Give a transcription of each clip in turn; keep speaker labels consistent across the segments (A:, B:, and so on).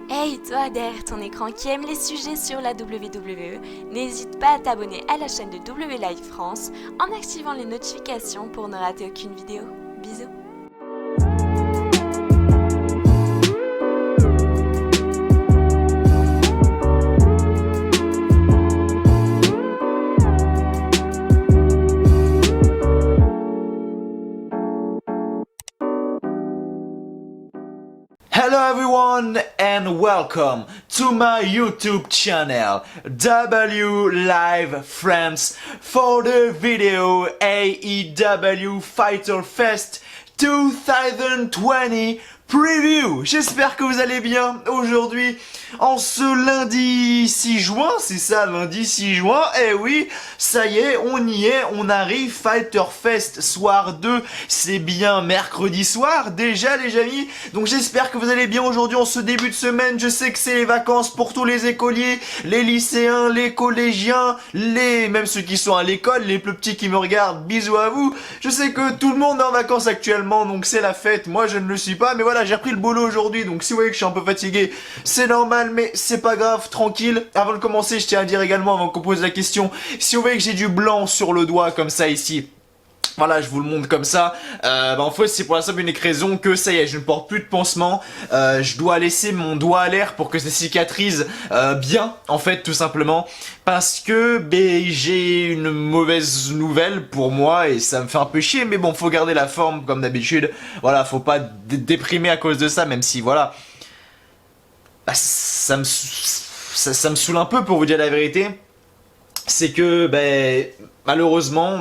A: Hey toi derrière ton écran qui aime les sujets sur la WWE, n'hésite pas à t'abonner à la chaîne de W Live France en activant les notifications pour ne rater aucune vidéo. Bisous.
B: Hello everyone and welcome to my YouTube channel W Live France for the video AEW Fighter Fest 2020 Preview. J'espère que vous allez bien aujourd'hui en ce lundi 6 juin, c'est ça, lundi 6 juin, eh oui, ça y est, on y est, on arrive, Fighter Fest soir 2, c'est bien mercredi soir déjà les amis, donc j'espère que vous allez bien aujourd'hui en ce début de semaine. Je sais que c'est les vacances pour tous les écoliers, les lycéens, les collégiens, même ceux qui sont à l'école, les plus petits qui me regardent, bisous à vous. Je sais que tout le monde est en vacances actuellement, donc c'est la fête, moi je ne le suis pas, mais voilà, j'ai repris le boulot aujourd'hui, donc si vous voyez que je suis un peu fatigué, c'est normal, mais c'est pas grave, tranquille. Avant de commencer, je tiens à dire également, avant qu'on pose la question, si vous voyez que j'ai du blanc sur le doigt, comme ça ici, voilà, je vous le montre comme ça. En fait, c'est pour la simple et unique raison que ça y est, je ne porte plus de pansement. Je dois laisser mon doigt à l'air pour que ça cicatrise bien, en fait, tout simplement. Parce que j'ai une mauvaise nouvelle pour moi et ça me fait un peu chier. Mais bon, faut garder la forme comme d'habitude. Voilà, faut pas déprimer à cause de ça, même si, voilà, ça me saoule un peu pour vous dire la vérité. C'est que, malheureusement,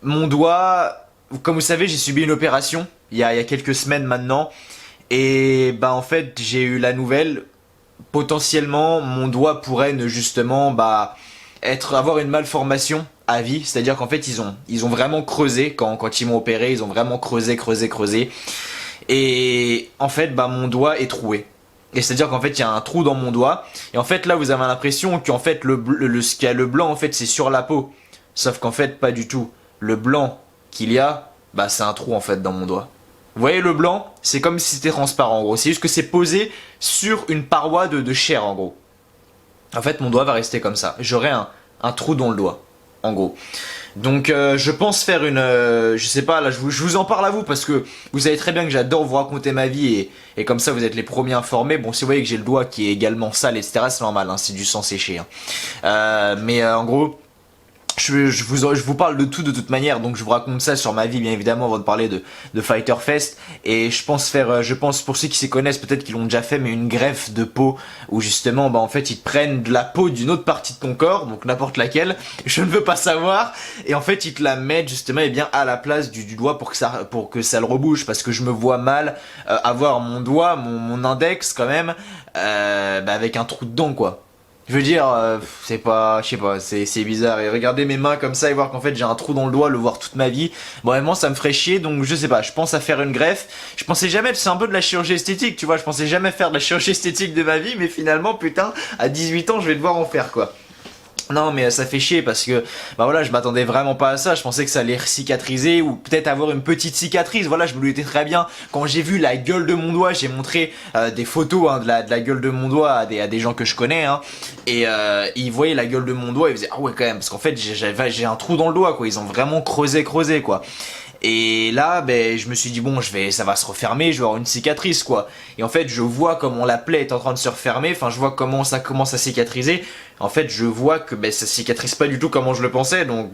B: mon doigt, comme vous savez, j'ai subi une opération il y a quelques semaines maintenant. Et en fait, j'ai eu la nouvelle. Potentiellement, mon doigt pourrait justement avoir une malformation à vie. C'est-à-dire qu'en fait, ils ont vraiment creusé quand ils m'ont opéré. Ils ont vraiment creusé. Et en fait, mon doigt est troué. Et c'est-à-dire qu'en fait, il y a un trou dans mon doigt. Et en fait, là, vous avez l'impression qu'en fait, ce qu'il y a le blanc, en fait, c'est sur la peau. Sauf qu'en fait, pas du tout. Le blanc qu'il y a, c'est un trou en fait dans mon doigt. Vous voyez le blanc, c'est comme si c'était transparent en gros. C'est juste que c'est posé sur une paroi de chair en gros. En fait mon doigt va rester comme ça. J'aurai un trou dans le doigt en gros. Donc je pense faire je sais pas là, je vous en parle à vous parce que vous savez très bien que j'adore vous raconter ma vie et comme ça vous êtes les premiers informés. Bon, si vous voyez que j'ai le doigt qui est également sale etc, c'est normal, hein, c'est du sang séché. Mais en gros, je vous parle de tout de toute manière, donc je vous raconte ça sur ma vie bien évidemment avant de parler de Fighter Fest. Et je pense pour ceux qui s'y connaissent, peut-être qu'ils l'ont déjà fait, mais une greffe de peau où justement en fait ils te prennent de la peau d'une autre partie de ton corps, donc n'importe laquelle, je ne veux pas savoir, et en fait ils te la mettent justement à la place du doigt pour que ça le rebouge, parce que je me vois mal avoir mon doigt, mon index quand même, avec un trou dedans quoi. Je veux dire, c'est pas, je sais pas, c'est bizarre. Et regarder mes mains comme ça et voir qu'en fait j'ai un trou dans le doigt, le voir toute ma vie. Vraiment, ça me ferait chier. Donc je sais pas, je pense à faire une greffe. Je pensais jamais, c'est un peu de la chirurgie esthétique, tu vois. Je pensais jamais faire de la chirurgie esthétique de ma vie, mais finalement, putain, à 18 ans, je vais devoir en faire quoi. Non mais ça fait chier parce que voilà, je m'attendais vraiment pas à ça. Je pensais que ça allait cicatriser ou peut-être avoir une petite cicatrice. Voilà, je me doutais très bien. Quand j'ai vu la gueule de mon doigt, j'ai montré des photos de la gueule de mon doigt à des gens que je connais et ils voyaient la gueule de mon doigt, ils faisaient ah ouais quand même, parce qu'en fait j'ai un trou dans le doigt quoi. Ils ont vraiment creusé quoi. Et là, je me suis dit bon, ça va se refermer, je vais avoir une cicatrice quoi. Et en fait, je vois comment la plaie est en train de se refermer. Enfin, je vois comment ça commence à cicatriser. En fait, je vois que ça cicatrise pas du tout comme je le pensais. Donc,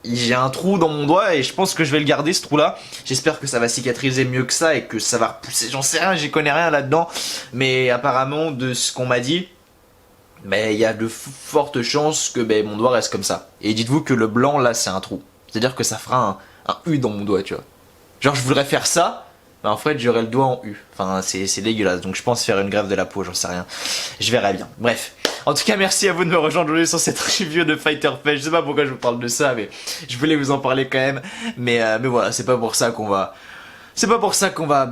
B: j'ai un trou dans mon doigt et je pense que je vais le garder ce trou là. J'espère que ça va cicatriser mieux que ça et que ça va repousser. J'en sais rien, j'y connais rien là-dedans. Mais apparemment, de ce qu'on m'a dit, il y a de fortes chances que mon doigt reste comme ça. Et dites-vous que le blanc là, c'est un trou. C'est-à-dire que ça fera un U dans mon doigt, tu vois. Genre je voudrais faire ça, mais en fait j'aurais le doigt en U. Enfin c'est dégueulasse, donc je pense faire une greffe de la peau, j'en sais rien. Je verrai bien. Bref. En tout cas, merci à vous de me rejoindre aujourd'hui sur cette review de Fighter Fest. Je sais pas pourquoi je vous parle de ça, mais je voulais vous en parler quand même. Mais voilà, c'est pas pour ça qu'on va... C'est pas pour ça qu'on va...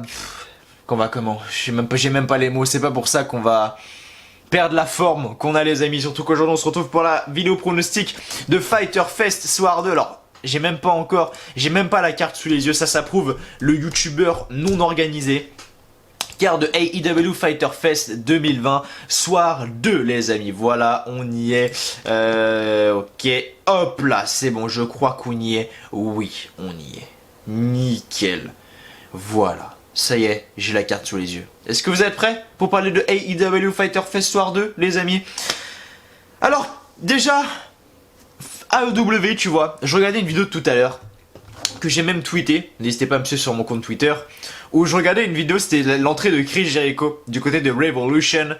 B: comment? J'ai même pas les mots, c'est pas pour ça qu'on va... perdre la forme qu'on a les amis, surtout qu'aujourd'hui on se retrouve pour la vidéo pronostic de Fighter Fest Soir 2. Alors j'ai même pas la carte sous les yeux, ça prouve le youtubeur non organisé. carte de AEW Fighter Fest 2020, soir 2 les amis, voilà, on y est, ok, hop là, c'est bon, je crois qu'on y est, oui, on y est, nickel, voilà, ça y est, j'ai la carte sous les yeux. Est-ce que vous êtes prêts pour parler de AEW Fighter Fest soir 2 les amis? Alors, déjà, AEW, tu vois, je regardais une vidéo de tout à l'heure, que j'ai même tweeté, n'hésitez pas à me suivre sur mon compte Twitter, où je regardais une vidéo, c'était l'entrée de Chris Jericho du côté de Revolution,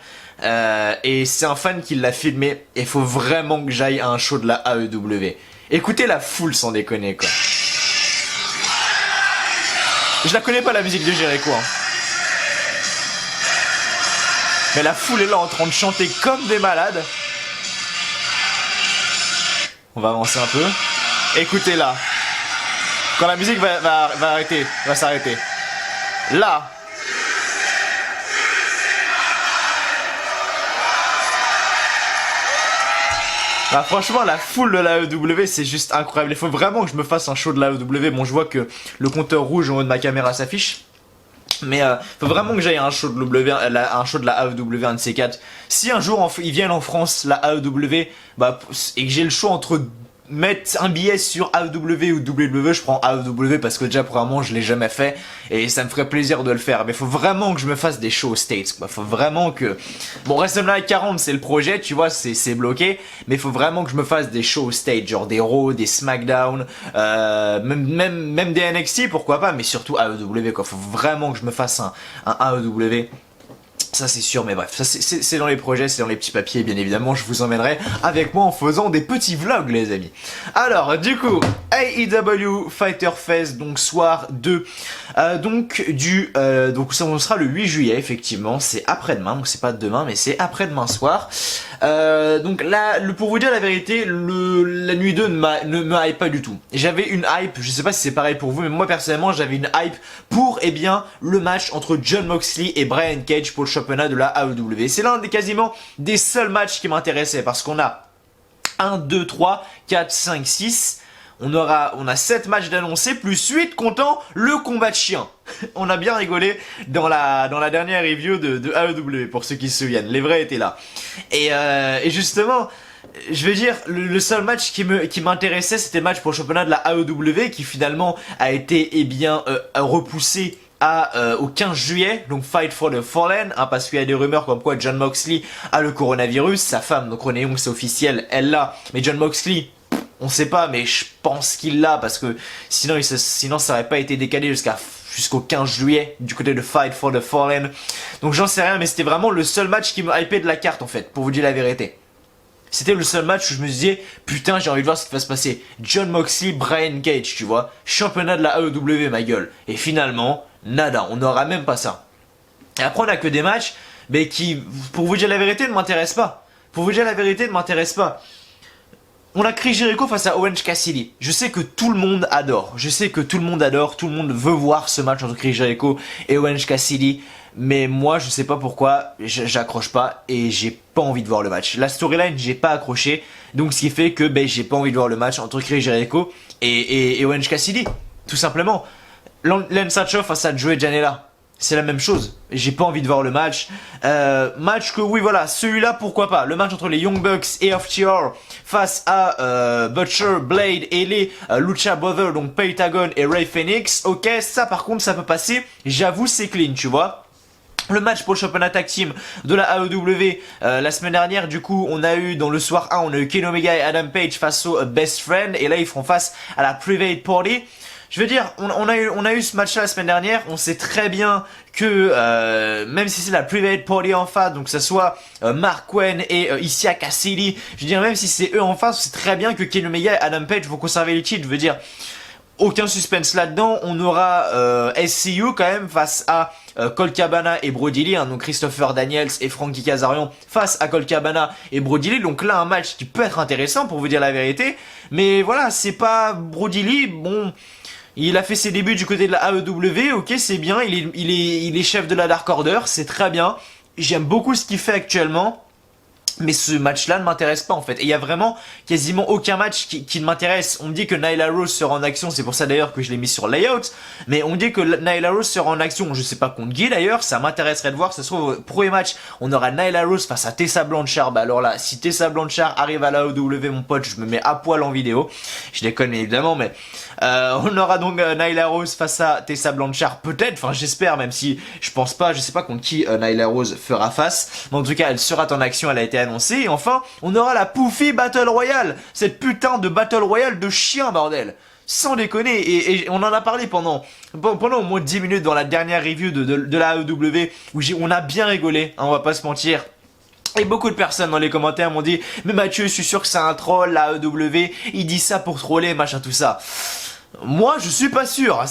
B: et c'est un fan qui l'a filmé, et il faut vraiment que j'aille à un show de la AEW. Écoutez la foule sans déconner quoi. Je la connais pas la musique de Jericho hein. Mais la foule est là en train de chanter comme des malades. On va avancer un peu. Écoutez là. Quand la musique va arrêter, va s'arrêter. Là. Bah franchement la foule de la AEW c'est juste incroyable. Il faut vraiment que je me fasse un show de la AEW. Bon je vois que le compteur rouge en haut de ma caméra s'affiche. Mais faut vraiment que j'aille à un show de la AEW, un de ces quatre. Si un jour ils viennent en France, la AEW, bah, et que j'ai le choix entre mettre un billet sur AEW ou WWE, je prends AEW parce que déjà premièrement je l'ai jamais fait et ça me ferait plaisir de le faire. Mais faut vraiment que je me fasse des shows aux States quoi. Faut vraiment que... Bon WrestleMania 40 c'est le projet, tu vois, c'est bloqué. Mais faut vraiment que je me fasse des shows aux States, genre des Raw, des SmackDown, même des NXT pourquoi pas, mais surtout AEW quoi. Faut vraiment que je me fasse un AEW. Ça c'est sûr, mais bref, ça c'est dans les projets, c'est dans les petits papiers, bien évidemment, je vous emmènerai avec moi en faisant des petits vlogs les amis. Alors, du coup, AEW Fighter Fest, donc soir 2, donc ça sera le 8 juillet, effectivement, c'est après-demain, donc c'est pas demain, mais c'est après-demain soir. Donc là, pour vous dire la vérité, la nuit 2 ne me hype pas du tout. J'avais une hype, je sais pas si c'est pareil pour vous, mais moi personnellement, j'avais une hype pour, eh bien, le match entre Jon Moxley et Brian Cage pour le championnat de la AEW. C'est l'un des quasiment des seuls matchs qui m'intéressaient parce qu'on a 1, 2, 3, 4, 5, 6. On a 7 matchs d'annoncés plus 8 comptant le combat de chien. On a bien rigolé dans la dernière review de AEW pour ceux qui se souviennent. Les vrais étaient là. Et justement, je veux dire, le seul match qui m'intéressait, c'était le match pour le championnat de la AEW qui finalement a été repoussé au 15 juillet, donc Fight for the Fallen, hein, parce qu'il y a des rumeurs comme quoi Jon Moxley a le coronavirus, sa femme, donc Renee Young c'est officiel, elle l'a, mais Jon Moxley, on sait pas, mais je pense qu'il l'a, parce que sinon ça aurait pas été décalé jusqu'au 15 juillet, du côté de Fight for the Fallen, donc j'en sais rien, mais c'était vraiment le seul match qui me hypait de la carte en fait, pour vous dire la vérité. C'était le seul match où je me disais, putain, j'ai envie de voir ce qui va se passer. Jon Moxley, Brian Cage, tu vois. Championnat de la AEW, ma gueule. Et finalement, nada, on n'aura même pas ça. Et après, on a que des matchs, mais qui, pour vous dire la vérité, ne m'intéressent pas. Pour vous dire la vérité, ne m'intéressent pas. On a Chris Jericho face à Orange Cassidy. Je sais que tout le monde adore. Tout le monde veut voir ce match entre Chris Jericho et Orange Cassidy. Mais moi, je sais pas pourquoi, j'accroche pas et j'ai pas envie de voir le match. La storyline, j'ai pas accroché. Donc, ce qui fait que j'ai pas envie de voir le match entre Chris Jericho et Orange Cassidy. Tout simplement. Lance Archer face à Joey Janela. C'est la même chose. J'ai pas envie de voir le match. Match que oui voilà, celui-là pourquoi pas. Le match entre les Young Bucks et FTR face à Butcher, Blade et les Lucha Brothers, donc Pentagon et Ray Phoenix. Ok, ça par contre ça peut passer. J'avoue c'est clean, tu vois. Le match pour le championnat tag team de la AEW la semaine dernière, du coup on a eu dans le soir 1, on a eu Kenny Omega et Adam Page face au Best Friend, et là ils feront face à la Private Party. Je veux dire, on a eu ce match-là la semaine dernière, on sait très bien que même si c'est la Private Party en face, donc que ce soit Mark Quinn et Isia Cassidy, je veux dire même si c'est eux en face, on sait très bien que Kenny Omega et Adam Page vont conserver les titres, je veux dire... Aucun suspense là-dedans, on aura SCU quand même face à Colt Cabana et Brody Lee, hein, donc Christopher Daniels et Frankie Kazarian face à Colt Cabana et Brody Lee, donc là un match qui peut être intéressant pour vous dire la vérité, mais voilà, c'est pas Brody Lee, bon, il a fait ses débuts du côté de la AEW, ok c'est bien, il est chef de la Dark Order, c'est très bien, j'aime beaucoup ce qu'il fait actuellement. Mais ce match-là ne m'intéresse pas en fait. Et il y a vraiment quasiment aucun match qui ne m'intéresse. On me dit que Nyla Rose sera en action, c'est pour ça d'ailleurs que je l'ai mis sur layout. Mais on me dit que Nyla Rose sera en action, je sais pas contre qui d'ailleurs, ça m'intéresserait de voir. Ça se trouve, premier match, on aura Nyla Rose face à Tessa Blanchard. Bah alors là, si Tessa Blanchard arrive à la AEW, mon pote, je me mets à poil en vidéo. Je déconne évidemment, mais on aura donc Nyla Rose face à Tessa Blanchard, peut-être, enfin j'espère, même si je pense pas, je sais pas contre qui Nyla Rose fera face. Mais en tout cas, elle sera en action, elle a été annoncée. Et enfin, on aura la Poufy Battle Royale, cette putain de Battle Royale de chien, bordel. Sans déconner, et on en a parlé pendant au moins 10 minutes dans la dernière review de la AEW, où on a bien rigolé, hein, on va pas se mentir. Et beaucoup de personnes dans les commentaires m'ont dit « Mais Mathieu, je suis sûr que c'est un troll, la AEW, il dit ça pour troller, machin, tout ça. » Moi, je suis pas sûr,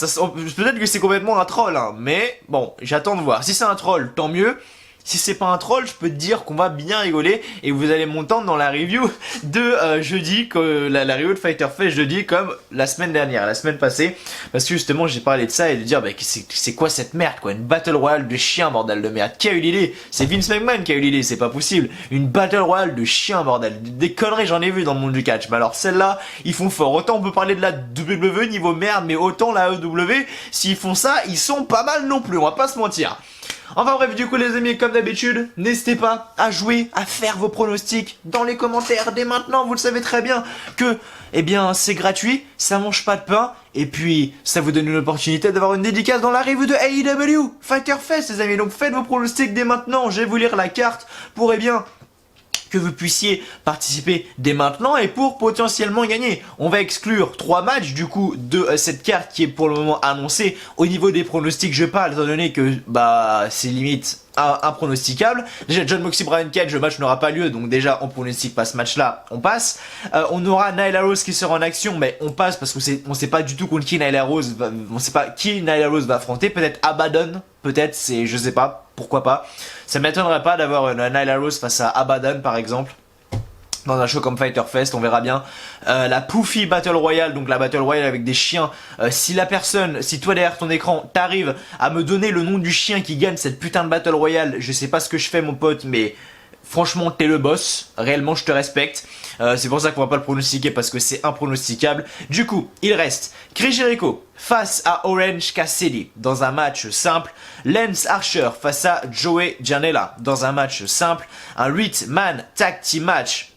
B: peut-être que c'est complètement un troll, hein, mais bon, j'attends de voir. Si c'est un troll, tant mieux. Si c'est pas un troll, je peux te dire qu'on va bien rigoler et vous allez m'entendre dans la review de jeudi, la review de Fighter Fest jeudi comme la semaine dernière, la semaine passée, parce que justement j'ai parlé de ça et de dire bah c'est quoi cette merde quoi, une Battle Royale de chiens bordel de merde, qui a eu l'idée? C'est Vince McMahon qui a eu l'idée, c'est pas possible, une Battle Royale de chiens bordel, des conneries j'en ai vu dans le monde du catch, mais alors celle-là ils font fort, autant on peut parler de la WWE niveau merde, mais autant la AEW, s'ils font ça, ils sont pas mal non plus, on va pas se mentir. Enfin bref, du coup les amis, comme d'habitude, n'hésitez pas à jouer, à faire vos pronostics dans les commentaires dès maintenant. Vous le savez très bien que, eh bien, c'est gratuit, ça mange pas de pain, et puis ça vous donne une opportunité d'avoir une dédicace dans la review de AEW Fighter Fest, les amis. Donc faites vos pronostics dès maintenant. Je vais vous lire la carte pour, eh bien, que vous puissiez participer dès maintenant et pour potentiellement gagner. On va exclure 3 matchs du coup de cette carte qui est pour le moment annoncée. Au niveau des pronostics, je parle étant donné que bah c'est limite impronosticable. Déjà John Moxley Brian Cage, le match n'aura pas lieu, donc déjà on pronostique pas ce match là, on passe. On aura Nyla Rose qui sera en action, mais on passe parce qu'on sait pas du tout contre qui Nyla Rose va, on sait pas qui Nyla Rose va affronter, peut-être Abaddon, peut-être, c'est je sais pas, pourquoi pas. Ça m'étonnerait pas d'avoir une Nyla Rose face à Abaddon par exemple. Dans un show comme Fighter Fest, on verra bien. La Poufy Battle Royale, donc la Battle Royale avec des chiens. Si toi derrière ton écran, t'arrives à me donner le nom du chien qui gagne cette putain de Battle Royale, je sais pas ce que je fais mon pote, mais franchement t'es le boss, réellement je te respecte. C'est pour ça qu'on va pas le pronostiquer parce que c'est impronosticable. Du coup, il reste Chris Jericho face à Orange Cassidy dans un match simple. Lance Archer face à Joey Janela dans un match simple. Un 8-man tag team match.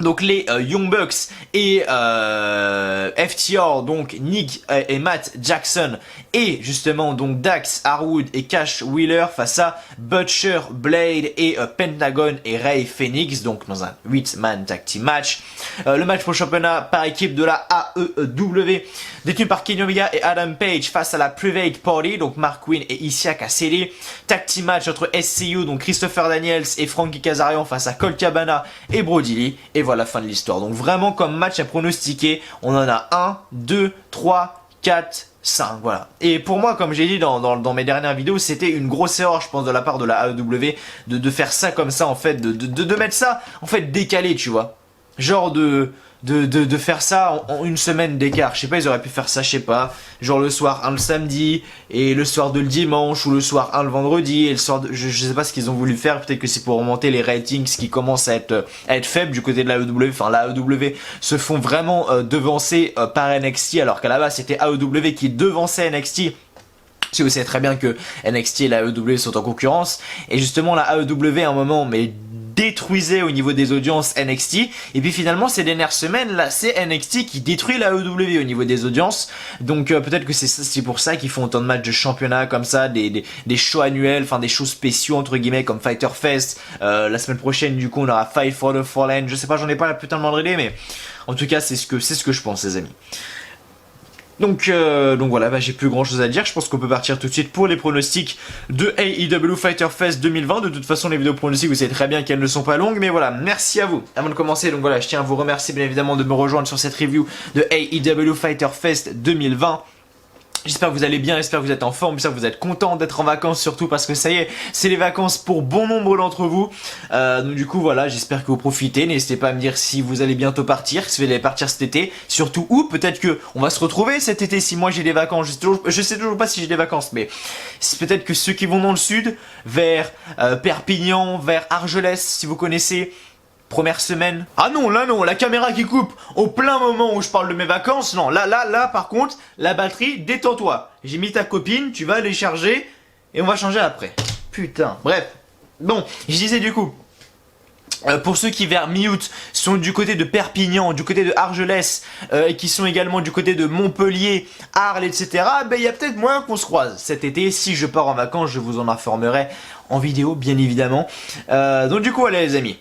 B: Donc les Young Bucks et FTR, donc Nick et Matt Jackson et justement donc Dax Harwood et Cash Wheeler face à Butcher, Blade et Pentagon et Ray Phoenix, donc dans un 8-man tag team match. Le match pour le championnat par équipe de la AEW détenu par Kenny Omega et Adam Page face à la Private Party, donc Mark Quinn et Isia Cassidy. Tag team match entre SCU, donc Christopher Daniels et Frankie Kazarian face à Colt Cabana et Brody Lee. Et voilà, fin de l'histoire. Donc vraiment comme match à pronostiquer, on en a 1, 2, 3, 4, 5, voilà. Et pour moi, comme j'ai dit dans mes dernières vidéos, c'était une grosse erreur, je pense, de la part de la AEW de faire ça comme ça, en fait, de mettre ça, en fait, décalé, tu vois. Genre de faire ça en une semaine d'écart. Je sais pas, ils auraient pu faire ça, je sais pas, genre le soir un le samedi et le soir de le dimanche, ou le soir un le vendredi et le soir de, je sais pas ce qu'ils ont voulu faire. Peut-être que c'est pour remonter les ratings qui commencent à être faibles du côté de la AEW. Enfin, la AEW se font vraiment devancer par NXT, alors qu'à la base c'était AEW qui devançait NXT. Si vous savez très bien que NXT et la AEW sont en concurrence, et justement la AEW à un moment mais détruisait au niveau des audiences NXT, et puis finalement ces dernières semaines là c'est NXT qui détruit la AEW au niveau des audiences. Donc peut-être que c'est pour ça qu'ils font autant de matchs de championnat comme ça, des shows annuels, enfin des shows spéciaux entre guillemets comme Fighter Fest. La semaine prochaine du coup on aura Fight for the Fallen, je sais pas, j'en ai pas la putain de moindre idée, mais en tout cas c'est ce que je pense les amis. Donc voilà, bah, j'ai plus grand chose à dire. Je pense qu'on peut partir tout de suite pour les pronostics de AEW Fighter Fest 2020. De toute façon, les vidéos pronostics, vous savez très bien qu'elles ne sont pas longues, mais voilà, merci à vous. Avant de commencer, donc voilà, je tiens à vous remercier bien évidemment de me rejoindre sur cette review de AEW Fighter Fest 2020. J'espère que vous allez bien, j'espère que vous êtes en forme, j'espère que vous êtes contents d'être en vacances surtout parce que ça y est, c'est les vacances pour bon nombre d'entre vous. Donc du coup voilà, j'espère que vous profitez, n'hésitez pas à me dire si vous allez bientôt partir, si vous allez partir cet été, surtout où, peut-être que on va se retrouver cet été si moi j'ai des vacances, je sais toujours pas si j'ai des vacances, mais c'est peut-être que ceux qui vont dans le sud, vers Perpignan, vers Argelès, si vous connaissez. Première semaine. Ah non, là non, la caméra qui coupe au plein moment où je parle de mes vacances. Non, là, par contre, la batterie, détends-toi. J'ai mis ta copine, tu vas aller charger et on va changer après. Putain, bref. Bon, je disais du coup, pour ceux qui vers mi-août sont du côté de Perpignan, du côté de Argelès et qui sont également du côté de Montpellier, Arles, etc. Ben il y a peut-être moyen qu'on se croise cet été. Si je pars en vacances, je vous en informerai en vidéo, bien évidemment. Donc du coup, allez les amis.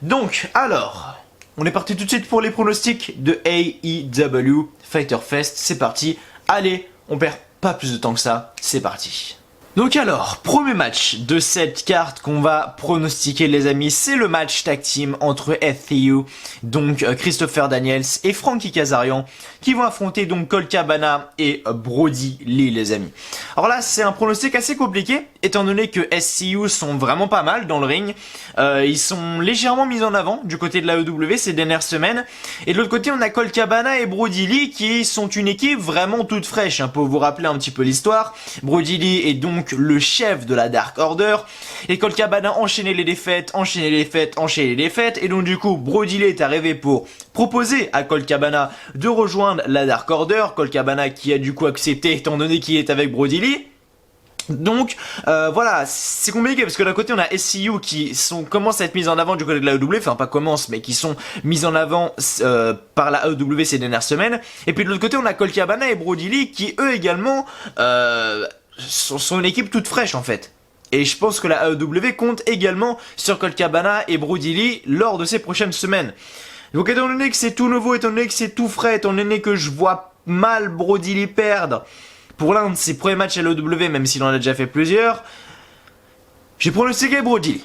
B: Donc, alors, on est parti tout de suite pour les pronostics de AEW Fighter Fest. C'est parti. Allez, on perd pas plus de temps que ça. C'est parti. Donc alors, premier match de cette carte qu'on va pronostiquer les amis, c'est le match tag team entre FTU, donc Christopher Daniels et Frankie Kazarian, qui vont affronter donc Colt Cabana et Brody Lee les amis. Alors là, c'est un pronostic assez compliqué, étant donné que SCU sont vraiment pas mal dans le ring, ils sont légèrement mis en avant du côté de l'AEW ces dernières semaines, et de l'autre côté on a Colt Cabana et Brody Lee qui sont une équipe vraiment toute fraîche, hein, pour vous rappeler un petit peu l'histoire. Brody Lee est donc le chef de la Dark Order et Colt Cabana enchaînait les défaites, et donc du coup Brody Lee est arrivé pour proposer à Colt Cabana de rejoindre la Dark Order. Colt Cabana qui a du coup accepté étant donné qu'il est avec Brody Lee. Donc voilà, c'est compliqué parce que d'un côté on a SCU qui commencent à être mis en avant du côté de la AEW, enfin pas commencent mais qui sont mis en avant par la AEW ces dernières semaines, et puis de l'autre côté on a Colt Cabana et Brody Lee qui eux également sont une équipe toute fraîche en fait. Et je pense que la AEW compte également sur Colt Cabana et Brody Lee lors de ces prochaines semaines. Donc étant donné que c'est tout nouveau, étant donné que c'est tout frais, étant donné que je vois mal Brody Lee perdre pour l'un de ses premiers matchs à l'AEW, même s'il en a déjà fait plusieurs, j'ai pronostiqué Brody Lee.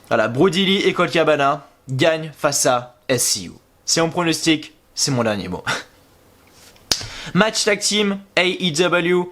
B: Voilà, Brody Lee et Colt Cabana gagnent face à SCU. C'est mon pronostic, c'est mon dernier mot. Match tag team AEW,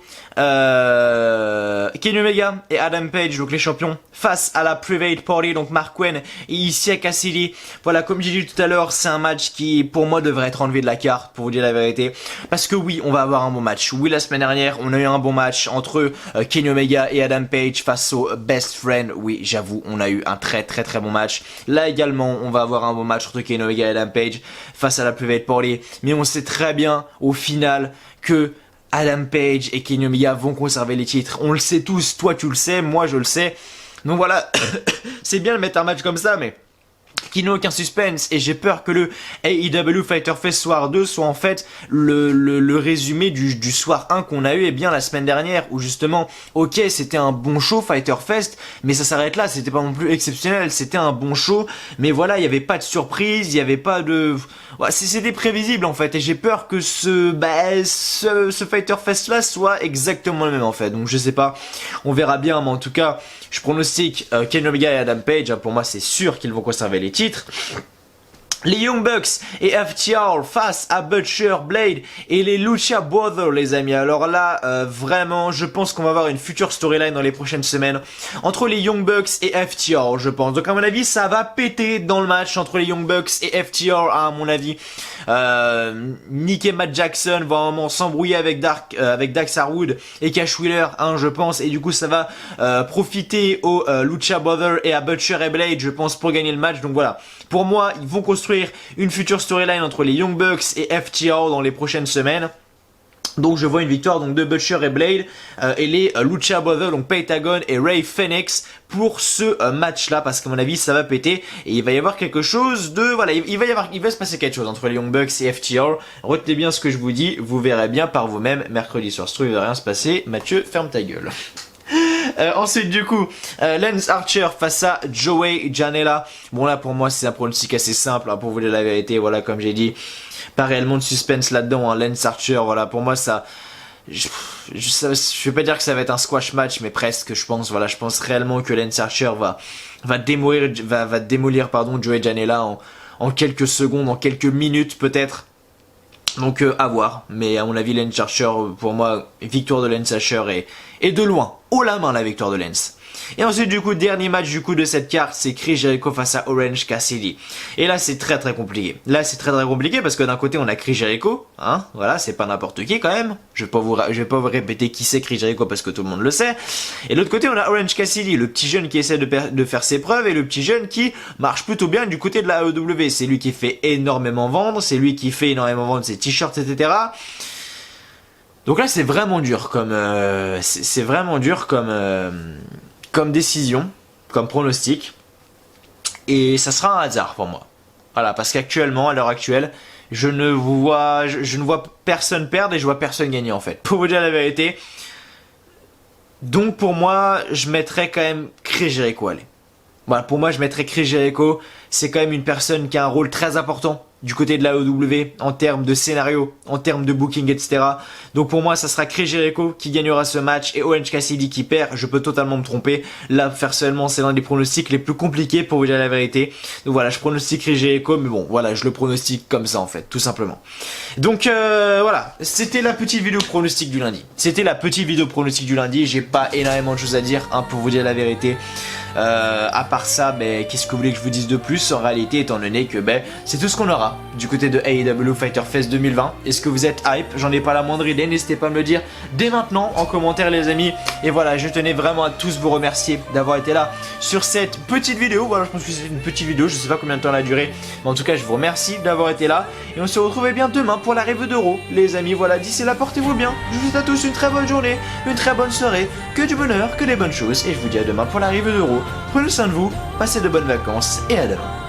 B: Kenny Omega et Adam Page, donc les champions, face à la Private Party, donc Mark Quinn et Issa Cassidy. Voilà, comme j'ai dit tout à l'heure, c'est un match qui pour moi devrait être enlevé de la carte, pour vous dire la vérité, parce que oui, on va avoir un bon match. Oui, la semaine dernière on a eu un bon match entre Kenny Omega et Adam Page face au Best Friend. Oui, j'avoue, on a eu un très bon match. Là également on va avoir un bon match entre Kenny Omega et Adam Page face à la Private Party, mais on sait très bien au final que Adam Page et Kenny Omega vont conserver les titres. On le sait tous, toi tu le sais, moi je le sais. Donc voilà, c'est bien de mettre un match comme ça, mais qui n'a aucun suspense, et j'ai peur que le AEW Fighter Fest Soir 2 soit en fait le résumé du Soir 1 qu'on a eu bien la semaine dernière, où justement, ok, c'était un bon show Fighter Fest, mais ça s'arrête là, c'était pas non plus exceptionnel, c'était un bon show, mais voilà, il n'y avait pas de surprise, il n'y avait pas de... Ouais, c'était prévisible en fait, et j'ai peur que ce Fighter Fest là soit exactement le même en fait, donc je sais pas, on verra bien, mais en tout cas, je pronostique Kenny Omega et Adam Page, pour moi c'est sûr qu'ils vont conserver les titres. Les Young Bucks et FTR face à Butcher, Blade et les Lucha Brothers les amis. Alors là, vraiment, je pense qu'on va avoir une future storyline dans les prochaines semaines entre les Young Bucks et FTR, je pense. Donc à mon avis, ça va péter dans le match entre les Young Bucks et FTR, à mon avis. Nick et Matt Jackson vont vraiment s'embrouiller avec Dax Harwood et Cash Wheeler, hein, je pense. Et du coup, ça va profiter aux Lucha Brothers et à Butcher et Blade, je pense, pour gagner le match. Donc voilà, pour moi, ils vont construire une future storyline entre les Young Bucks et FTR dans les prochaines semaines. Donc je vois une victoire donc de Butcher et Blade et les Lucha Brothers, donc Pentagon et Ray Phoenix pour ce match là, parce qu'à mon avis ça va péter et il va y avoir quelque chose de... Voilà, il va se passer quelque chose entre les Young Bucks et FTR. Retenez bien ce que je vous dis, vous verrez bien par vous-même mercredi soir. Se trouve il va rien se passer. Mathieu, ferme ta gueule. Ensuite du coup Lance Archer face à Joey Janela. Bon là pour moi c'est un pronostic assez simple, hein, pour vous dire la vérité, voilà, comme j'ai dit, pas réellement de suspense là-dedans, hein. Lance Archer, voilà, pour moi ça, je vais pas dire que ça va être un squash match, mais presque, je pense. Voilà, je pense réellement que Lance Archer va démolir Joey Janela en quelques secondes, en quelques minutes peut-être. Donc à voir, mais à mon avis Lance Archer, pour moi, victoire de Lance Archer et de loin, haut la main la victoire de Lance. Et ensuite du coup, dernier match du coup de cette carte, c'est Chris Jericho face à Orange Cassidy. Et là c'est très compliqué. Là c'est très compliqué parce que d'un côté on a Chris Jericho, hein, voilà, c'est pas n'importe qui quand même. Je vais pas vous répéter qui c'est Chris Jericho parce que tout le monde le sait. Et de l'autre côté on a Orange Cassidy, le petit jeune qui essaie de faire ses preuves et le petit jeune qui marche plutôt bien du côté de la AEW. C'est lui qui fait énormément vendre, c'est lui qui fait énormément vendre ses t-shirts, etc. Donc là c'est vraiment dur comme comme décision, comme pronostic, et ça sera un hasard pour moi. Voilà, parce qu'actuellement, à l'heure actuelle, je ne vois personne perdre et je vois personne gagner en fait. Pour vous dire la vérité. Donc pour moi, je mettrais quand même Chris Jericho. Allez. Voilà, pour moi, je mettrais Chris Jericho. C'est quand même une personne qui a un rôle très important du côté de la AEW en termes de scénario, en termes de booking, etc. Donc pour moi, ça sera Chris Jericho qui gagnera ce match et Orange Cassidy qui perd. Je peux totalement me tromper. Là, personnellement, c'est l'un des pronostics les plus compliqués pour vous dire la vérité. Donc voilà, je pronostique Chris Jericho, mais bon, voilà, je le pronostique comme ça en fait, tout simplement. Donc voilà, c'était la petite vidéo pronostic du lundi. C'était la petite vidéo pronostic du lundi. J'ai pas énormément de choses à dire, hein, pour vous dire la vérité. À part ça, qu'est-ce que vous voulez que je vous dise de plus en réalité, étant donné que c'est tout ce qu'on aura du côté de AEW Fighter Fest 2020. Est-ce que vous êtes hype? J'en ai pas la moindre idée, n'hésitez pas à me le dire dès maintenant en commentaire les amis. Et voilà, je tenais vraiment à tous vous remercier d'avoir été là sur cette petite vidéo. Voilà, je pense que c'est une petite vidéo, je sais pas combien de temps elle a duré, mais en tout cas je vous remercie d'avoir été là. Et on se retrouve bien demain pour la review d'Euro les amis. Voilà, d'ici là portez-vous bien. Je vous souhaite à tous une très bonne journée, une très bonne soirée, que du bonheur, que des bonnes choses. Et je vous dis à demain pour la review d'Euro. Prenez soin de vous, passez de bonnes vacances et à demain.